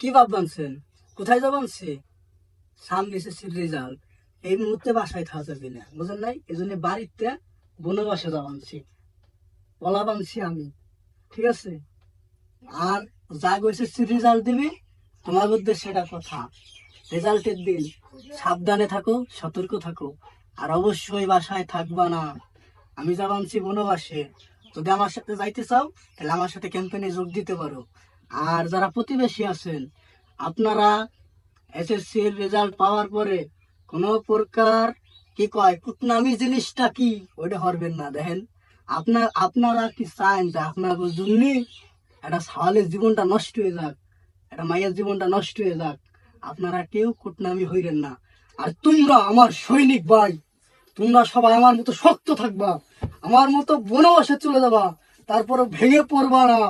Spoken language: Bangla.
কি ভাব বানছেন? কোথায় যাবানছে? সামনে এসেছে রেজাল্ট। এই মুহূর্তে বাসায় থাকা যাবে না, বুঝেন নাই? এই জন্য বাড়িতে বনবাসে যাবানছি, পলা বানছি আমি, ঠিক আছে? আর যা এসেছে রেজাল্ট দিবি, তোমার মধ্যে সেটা কথা। রেজাল্টের দিন সাবধানে থাকো, সতর্ক থাকো, আর অবশ্যই বাসায় থাকবা না। আমি যাবানছি বনবাসে। যদি আমার সাথে যাইতে চাও তাহলে আমার সাথে ক্যাম্পেইনে যোগ দিতে পারো। আর যারা প্রতিবেশী আছেন, আপনারা এসএসসির রেজাল্ট পাওয়ার পরে কোনো প্রকার কি কয় কুটনামি জিনিসটা কি ওইটা হরবেন না। দেখেন, আপনারা কি চান যে আপনার জন্য একটা সাওয়ালের জীবনটা নষ্ট হয়ে যাক, একটা মায়ের জীবনটা নষ্ট হয়ে যাক? আপনারা কেউ কুটনামি হইলেন না। আর তোমরা আমার সৈনিক ভাই, তোমরা সবাই আমার মতো শক্ত থাকবা, আমার মতো বনবাসে চলে যাবা, তারপরে ভেঙে পড়বা না।